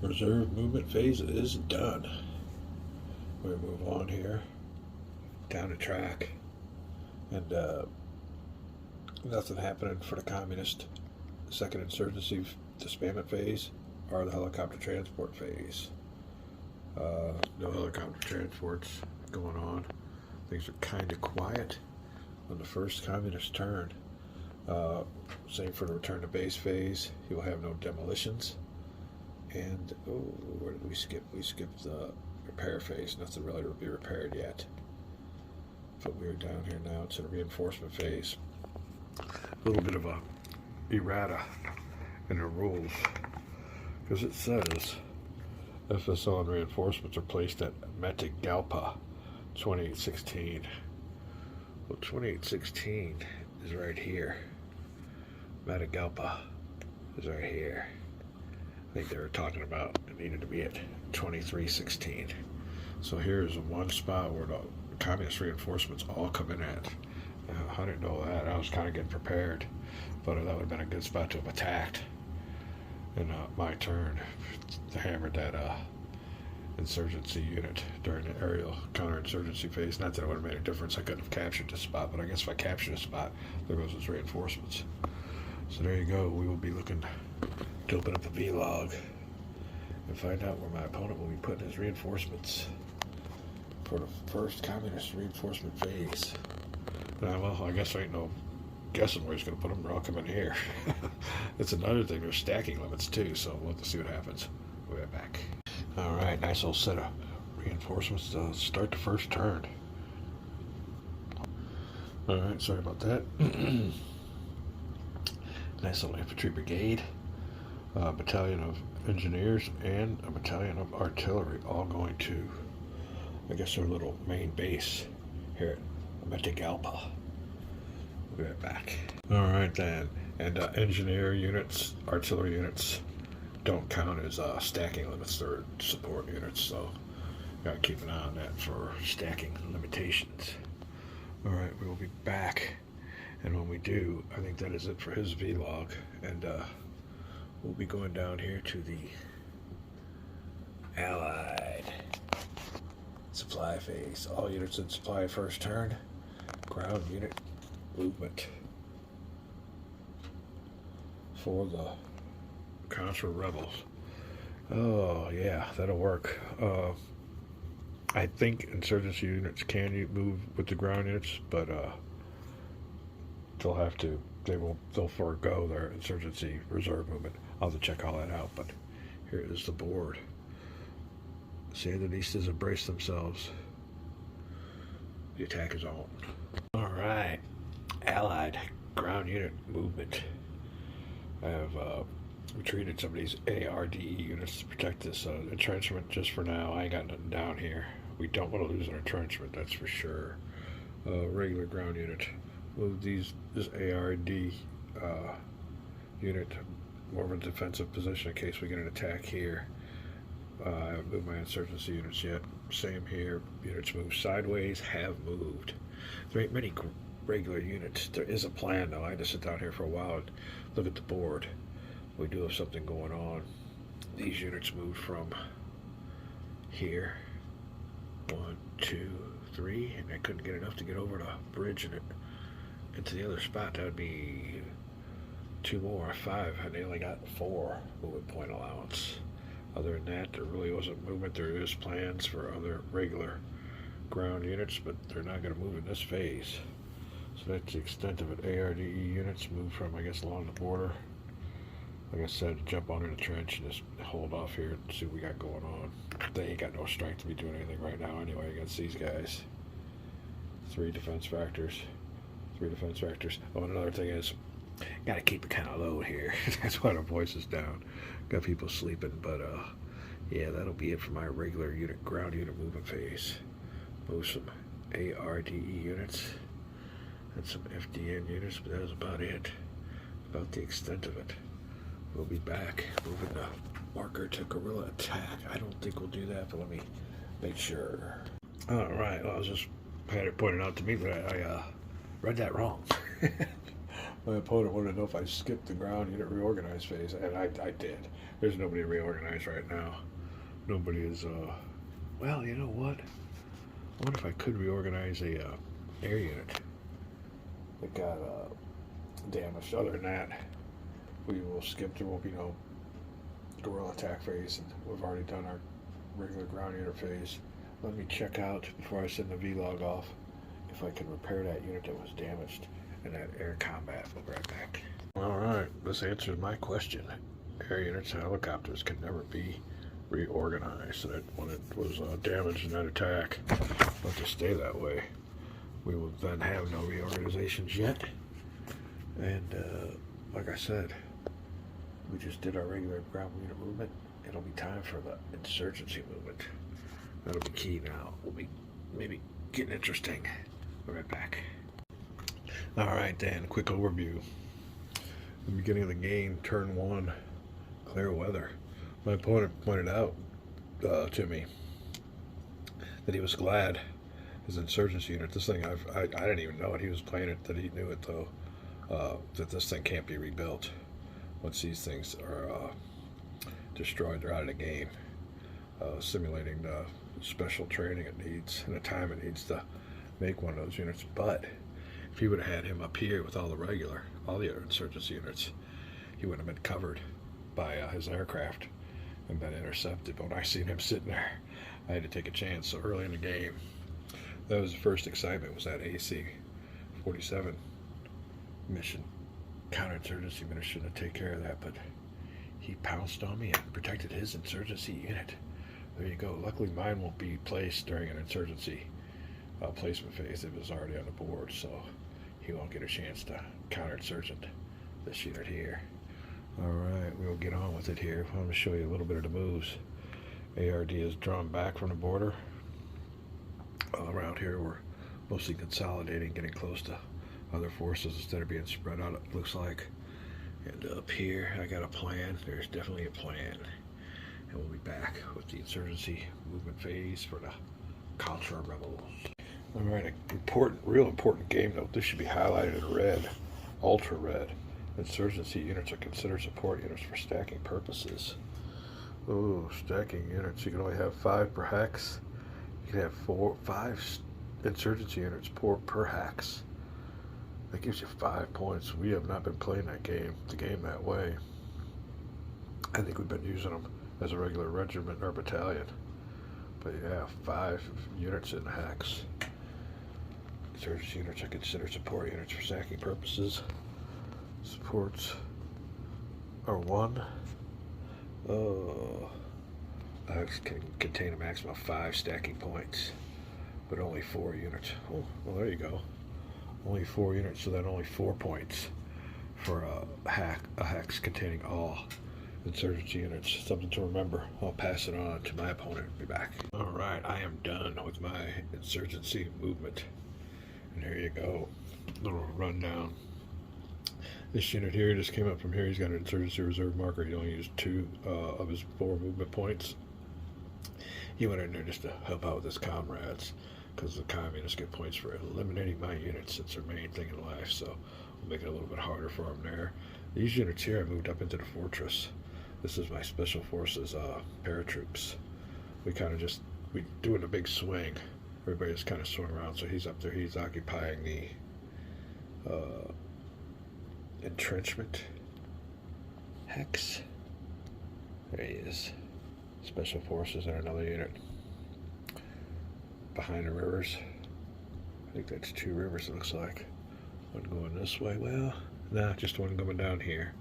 Reserve movement phase is done. We'll move on here down the track, and nothing happening for the communist second insurgency disbandment phase or the helicopter transport phase. No helicopter transports going on. Things are kind of quiet on the first communist turn. Same for the return to base phase. You will have no demolitions. And where did we skip? We skipped the repair phase. Nothing really to be repaired yet. But we're down here now to the reinforcement phase. A little bit of a errata in the rules, because it says FSLN reinforcements are placed at Matagalpa 2816. Well, 2816 is right here. Matagalpa is right here. I think they were talking about it needed to be at 2316. So here's one spot where the communist reinforcements all come in at. I didn't know that. I was kind of getting prepared, but that would have been a good spot to have attacked in my turn to hammer that insurgency unit during the aerial counterinsurgency phase. Not that it would have made a difference. I couldn't have captured this spot, but I guess if I captured a spot, there goes his reinforcements. So there you go. We will be looking to open up a vlog and find out where my opponent will be putting his reinforcements for the first communist reinforcement phase. Well, I guess I ain't no guessing where he's going to put them. They're all coming here. It's another thing. There's stacking limits too, so we'll have to see what happens. We'll be right back. All right, nice little set of reinforcements to start the first turn. All right, sorry about that. Nice little infantry brigade, a battalion of engineers, and a battalion of artillery, all going to, I guess, their little main base here at Matagalpa. We'll be right back. All right then, and engineer units, artillery units don't count as stacking limits. They're support units, so gotta keep an eye on that for stacking limitations. All right, we will be back, and when we do, I think that is it for his vlog, and we'll be going down here to the Allied supply phase. All units in supply first turn. Ground unit movement for the Contra rebels. Oh yeah, that'll work. I think insurgency units can move with the ground units, but they'll forego their insurgency reserve movement. I'll have to check all that out, but here is the board. Sandinistas embrace themselves. The attack is on. All right, Allied ground unit movement. I have retreated some of these ARDE units to protect this entrenchment just for now. I ain't got nothing down here. We don't want to lose an entrenchment, that's for sure. Regular ground unit. Move this ARD unit more of a defensive position in case we get an attack here. I haven't moved my insurgency units yet. Same here. Units move sideways, have moved. There ain't many regular units. There is a plan, though. I had to sit down here for a while and look at the board. We do have something going on. These units moved from here. 1, 2, 3, and I couldn't get enough to get over the bridge and into the other spot. That would be 2 more, 5, and they only got 4 movement point allowance. Other than that, there really wasn't movement. There is plans for other regular ground units, but they're not going to move in this phase. So that's the extent of it. ARDE units move from, I guess, along the border. Like I said, jump onto the trench and just hold off here and see what we got going on. They ain't got no strength to be doing anything right now anyway against these guys. 3 defense factors. 3 defense factors. Oh, and another thing is, got to keep it kind of low here. That's why the voice is down. Got people sleeping, but yeah, that'll be it for my regular unit, ground unit movement phase. Move some ARDE units and some FDN units, but that was about it. About the extent of it. We'll be back moving the marker to guerrilla attack. I don't think we'll do that, but let me make sure. All right, well, I was just had it pointed out to me, but I read that wrong. My opponent wanted to know if I skipped the ground unit reorganize phase, and I did. There's nobody reorganized right now. Nobody is, well, you know what? I wonder if I could reorganize a air unit that got damaged. Other than that, we will skip. There won't be no guerrilla attack phase, and we've already done our regular ground unit phase. Let me check out before I send the vlog off if I can repair that unit that was damaged in that air combat. We'll be right back. Alright, this answers my question. Air units and helicopters can never be reorganized. So that when it was damaged in that attack, let it stay that way. We will then have no reorganizations yet. And like I said, we just did our regular ground unit movement. It'll be time for the insurgency movement. That'll be key now. We'll be maybe getting interesting. We'll be right back. Alright Dan, quick overview. The beginning of the game, turn 1, clear weather. My opponent pointed out to me that he was glad his insurgency unit, this thing, I didn't even know it. He was playing it, that he knew it though, that this thing can't be rebuilt. Once these things are destroyed, they're out of the game. Simulating the special training it needs and the time it needs to make one of those units. But if he would have had him up here with all the other insurgency units, he would have been covered by his aircraft and been intercepted. But when I seen him sitting there, I had to take a chance. So early in the game, that was the first excitement, was that AC-47 mission, counterinsurgency mission, to take care of that. But he pounced on me and protected his insurgency unit. There you go. Luckily mine won't be placed during an insurgency placement phase. It was already on the board, so he won't get a chance to counterinsurgent this unit here. Alright, we'll get on with it here. I'm going to show you a little bit of the moves. ARD is drawn back from the border. All around here we're mostly consolidating, getting close to other forces instead of being spread out, it looks like. And up here I got a plan. There's definitely a plan. And we'll be back with the insurgency movement phase for the Contra rebels. Alright, real important game note. This should be highlighted in red, ultra red. Insurgency units are considered support units for stacking purposes. Oh, stacking units. You can only have 5 per hex. You can have 5 insurgency units per hex. That gives you 5 points. We have not been playing the game that way. I think we've been using them as a regular regiment or battalion. But yeah, 5 units in hex. Insurgency units are considered support units for stacking purposes. Supports are 1. Hex can contain a maximum of 5 stacking points, but only 4 units. Oh, well, there you go. Only 4 units, so then only 4 points for a hex containing all insurgency units. Something to remember. I'll pass it on to my opponent. Be back. Alright, I am done with my insurgency movement. And here you go. Little rundown. This unit here just came up from here. He's got an insurgency reserve marker. He only used 2 of his 4 movement points. He went in there just to help out with his comrades, because the communists get points for eliminating my units. It's their main thing in life, so we'll make it a little bit harder for him there. These units here I moved up into the fortress. This is my special forces paratroops. We doing a big swing. Everybody just kind of swung around, so he's up there. He's occupying the entrenchment hex. There he is. Special forces and another unit behind the rivers. I think that's 2 rivers, it looks like. One going this way. Well, nah, just one coming down here.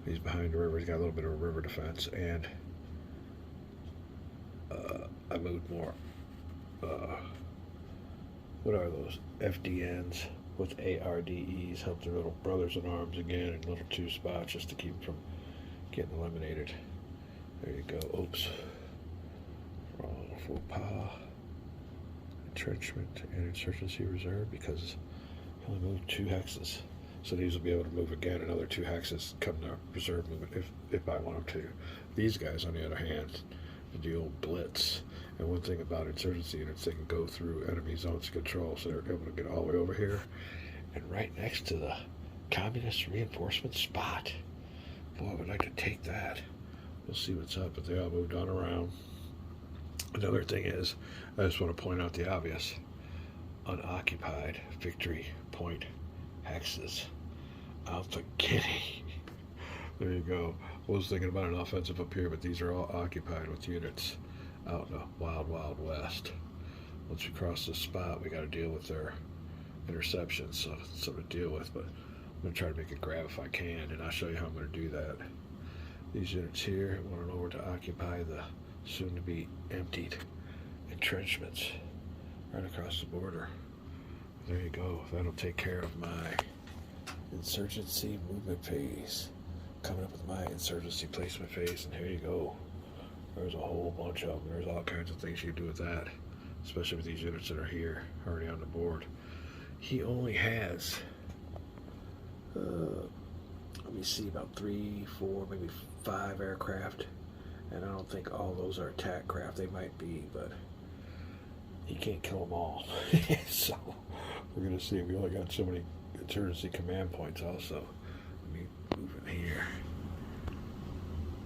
He's behind the river. He's got a little bit of a river defense, and I moved more. What are those? FDNs with ARDEs. Help their little brothers in arms again in little 2 spots just to keep them from getting eliminated. There you go. Oops. Wrong faux pas. Entrenchment and insurgency reserve, because he only moved 2 hexes. So these will be able to move again another 2 hexes come to reserve movement if I want them to. These guys, on the other hand, the old blitz. And one thing about insurgency units, they can go through enemy zones of control, so they're able to get all the way over here. And right next to the communist reinforcement spot. Boy, I would like to take that. We'll see what's up, but they all moved on around. Another thing is, I just want to point out the obvious. Unoccupied victory point hexes. Out the kitty. There you go. I was thinking about an offensive up here, but these are all occupied with units out in the wild, wild west. Once we cross this spot, we got to deal with their interceptions, so it's something to deal with, but I'm going to try to make it grab if I can, and I'll show you how I'm going to do that. These units here went over to occupy the soon-to-be emptied entrenchments right across the border. There you go. That'll take care of my insurgency movement phase. Coming up with my insurgency placement phase, and here you go. There's a whole bunch of them. There's all kinds of things you can do with that, especially with these units that are here already on the board. He only has, let me see, about 3, 4, maybe 5 aircraft, and I don't think all those are attack craft. They might be, but he can't kill them all. So we're going to see. We only got so many insurgency command points also. Let me move in here.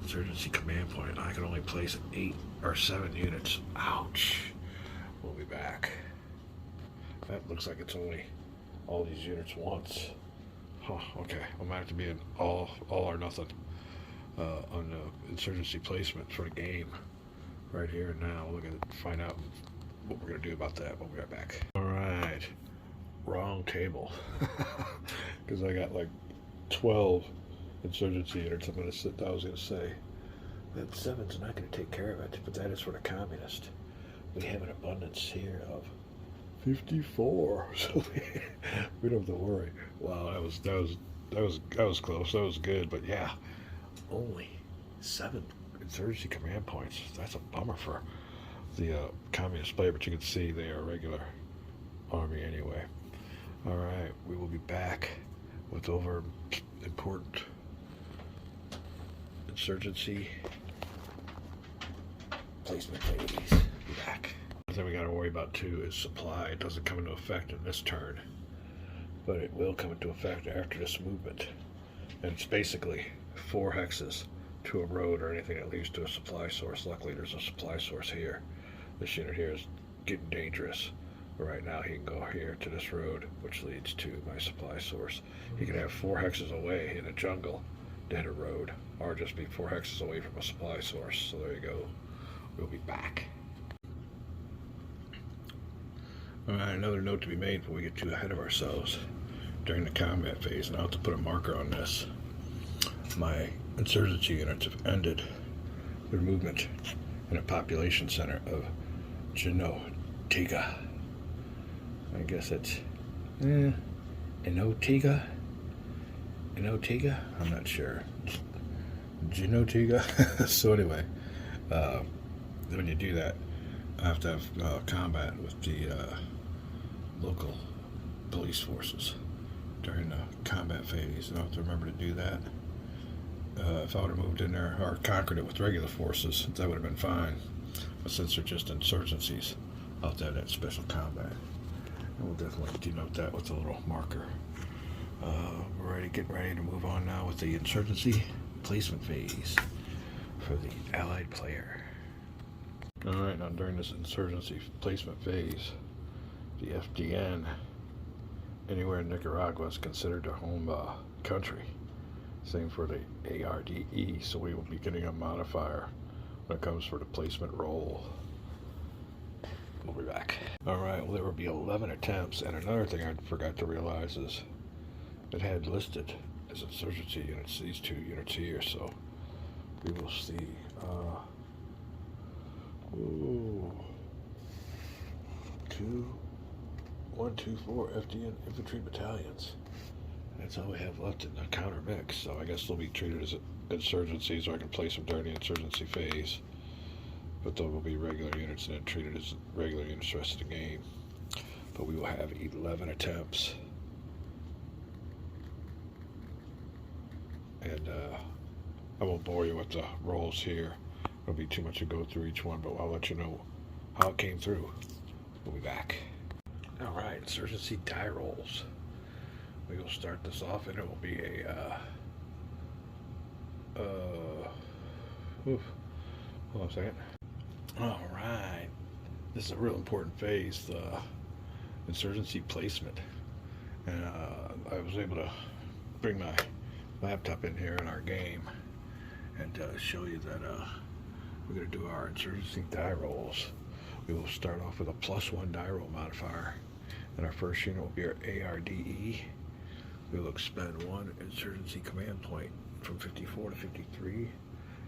Insurgency command point. I can only place 8 or 7 units. Ouch. We'll be back. That looks like it's only all these units once. Huh, okay. I'm going to have to be in all or nothing on the insurgency placement for the game right here and now. We're going to find out what we're going to do about that when we get back. Alright. Wrong table. Because I got like 12 insurgency units. I was going to say that 7's not going to take care of it, but that is for the communist. We have an abundance here of 54, so we don't have to worry. Wow, that was close. That was good, but yeah, only 7 insurgency command points. That's a bummer for the communist player, but you can see they are a regular army anyway. All right, we will be back with over important insurgency placement phase. Be back. The thing we got to worry about too is supply. It doesn't come into effect in this turn, but it will come into effect after this movement. And it's basically 4 hexes to a road or anything that leads to a supply source. Luckily, there's a supply source here. This unit here is getting dangerous. But right now, he can go here to this road, which leads to my supply source. He can have 4 hexes away in a jungle to hit a road, or just be 4 hexes away from a supply source. So there you go. We'll be back. Alright, another note to be made before we get too ahead of ourselves. During the combat phase, and I'll have to put a marker on this, my insurgency units have ended their movement in a population center of Genotiga. I guess it's Enotiga? I'm not sure. Genotiga? So anyway, when you do that, I have to have combat with the local police forces during the combat phase, and I have to remember to do that. If I would have moved in there or conquered it with regular forces, that would have been fine. But since they're just insurgencies, I'll have to have that special combat. And we'll definitely denote that with a little marker. We're getting ready to move on now with the insurgency placement phase for the allied player. Alright, now during this insurgency placement phase, the FDN anywhere in Nicaragua is considered a home country. Same for the ARDE, so we will be getting a modifier when it comes for the placement roll. We'll be back. Alright, well there will be 11 attempts, and another thing I forgot to realize is it had listed as insurgency units, these 2 units here, so we will see. 1, 2, 4 FDN infantry battalions. That's all we have left in the counter mix, so I guess they'll be treated as insurgencies, or I can place them during the insurgency phase. But they'll be regular units and then treated as regular units the rest of the game. But we will have 11 attempts. And I won't bore you with the rolls here. It'll be too much to go through each one, but I'll let you know how it came through. We'll be back. Alright, insurgency die rolls. We will start this off, and it will be a hold on a second. All right, this is a real important phase, the insurgency placement, and I was able to bring my laptop in here in our game and show you that we're going to do our insurgency die rolls. We will start off with a +1 die roll modifier, and our first unit will be our ARDE. We will expend 1 insurgency command point from 54 to 53,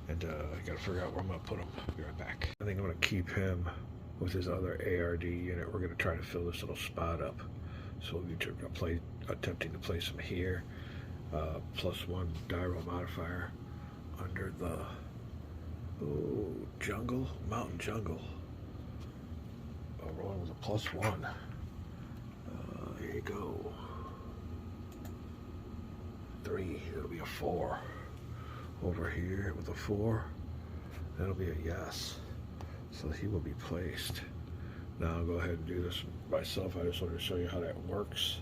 and I got to figure out where I'm going to put him. I'll be right back. I think I'm going to keep him with his other ARD unit. We're going to try to fill this little spot up, so we'll be attempting to place him here. +1 die roll modifier under the mountain jungle. Rolling with a +1. There you go. 3. It'll be a 4. Over here with a 4. That'll be a yes. So he will be placed. Now I'll go ahead and do this myself. I just wanted to show you how that works.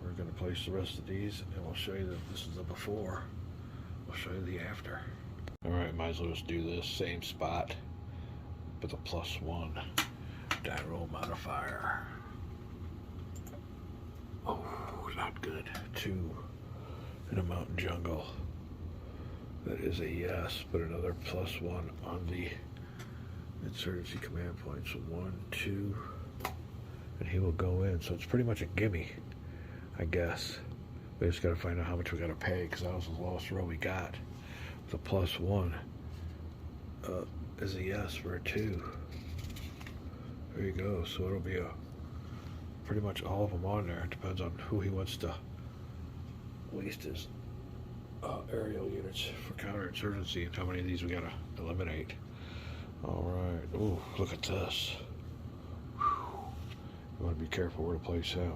We're going to place the rest of these, and we'll show you that this is the before. We'll show you the after. Alright, might as well just do this same spot with a +1 die roll modifier. Oh, not good. 2 in a mountain jungle. That is a yes, but another +1 on the insurgency command point. So 1, 2, and he will go in. So it's pretty much a gimme, I guess. We just got to find out how much we got to pay, because that was the lowest roll we got. The +1 is a yes for a 2. There you go. So it'll be pretty much all of them on there. It depends on who he wants to waste his aerial units for counterinsurgency and how many of these we gotta eliminate. All right. Ooh, look at this. Whew. You want to be careful where to place him.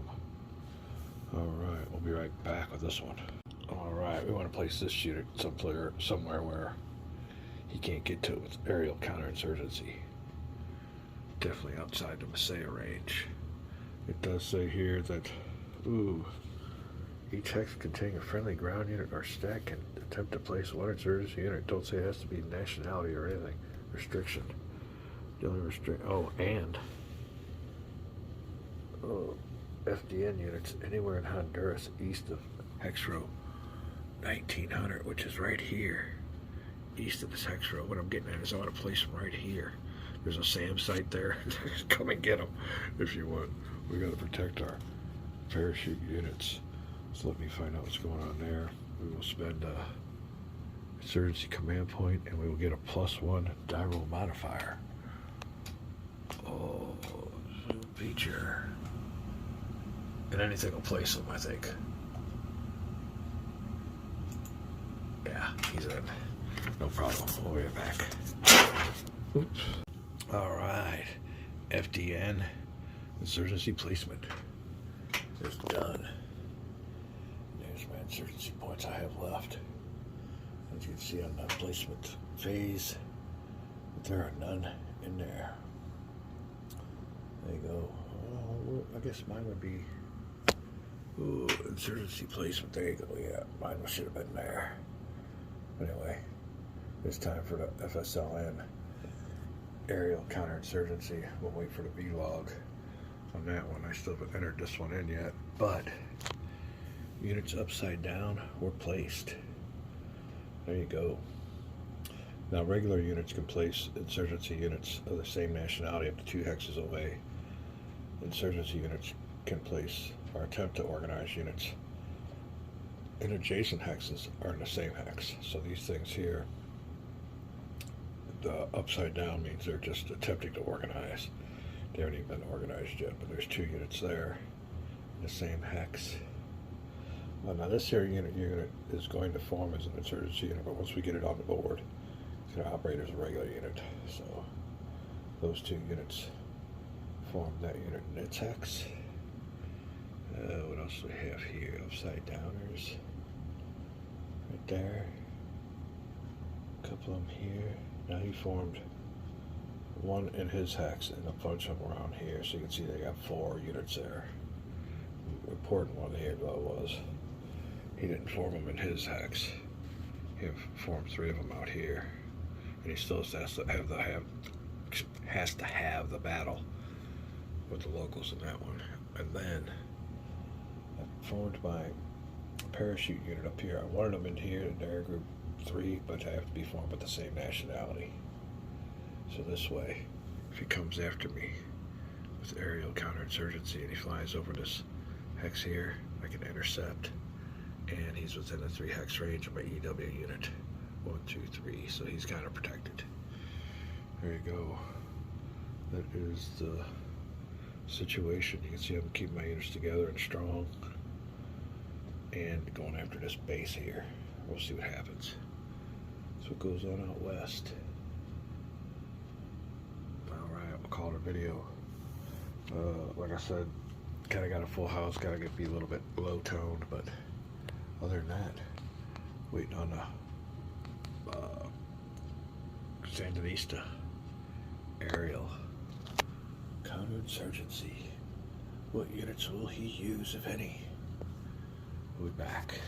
All right, we'll be right back with this one. All right, we want to place this unit somewhere where he can't get to it with aerial counterinsurgency. Definitely outside the Messiah range. It does say here that, each hex containing a friendly ground unit or stack can attempt to place 1 insurgency unit. Don't say it has to be nationality or anything. Restriction. The only and FDN units anywhere in Honduras east of hex row 1900, which is right here. East of this hex row. What I'm getting at is I want to place them right here. There's a SAM site there. Come and get them if you want. We got to protect our parachute units. So let me find out what's going on there. We will spend a insurgency command point, and we will get a +1 die roll modifier. Oh, feature. And anything will place him, I think. Yeah, he's in. No problem. We'll be back. Oops. All right. FDN insurgency placement is done. There's my insurgency points I have left. As you can see on the placement phase, there are none in there. There you go. I guess mine would be insurgency placement. There you go. Yeah, mine should have been there. Anyway, it's time for the FSLN aerial counterinsurgency. We'll wait for the vlog on that one. I still haven't entered this one in yet, but units upside down were placed. There you go. Now regular units can place insurgency units of the same nationality up to 2 hexes away. Insurgency units can place or attempt to organize units in adjacent hexes or in the same hex. So these things here, the upside down means they're just attempting to organize. They haven't even been organized yet, but there's 2 units there in the same hex. Well, now this here unit is going to form as an insurgency unit, but once we get it on the board, it's going to operate as a regular unit. So those 2 units form that unit in its hex. What else do we have here? Upside downers. Right there. A couple of them here. Now he formed 1 in his hex and a bunch of them around here. So you can see they got 4 units there. important one here though was he didn't form them in his hex. He formed 3 of them out here, and he still has to have the battle with the locals in that one. And then I formed my parachute unit up here. I wanted them in here in Air Group 3, but I have to be formed with the same nationality. So this way, if he comes after me with aerial counterinsurgency and he flies over this hex here, I can intercept, and he's within a 3 hex range of my EW unit. 1, 2, 3, so he's kind of protected. There you go. That is the situation. You can see I'm keeping my units together and strong, and going after this base here. We'll see what happens. That's what goes on out west. Alright, we'll call it a video. Like I said, kind of got a full house, gotta be a little bit low toned, but other than that, waiting on the Sandinista aerial counterinsurgency. What units will he use, if any? We'll be back.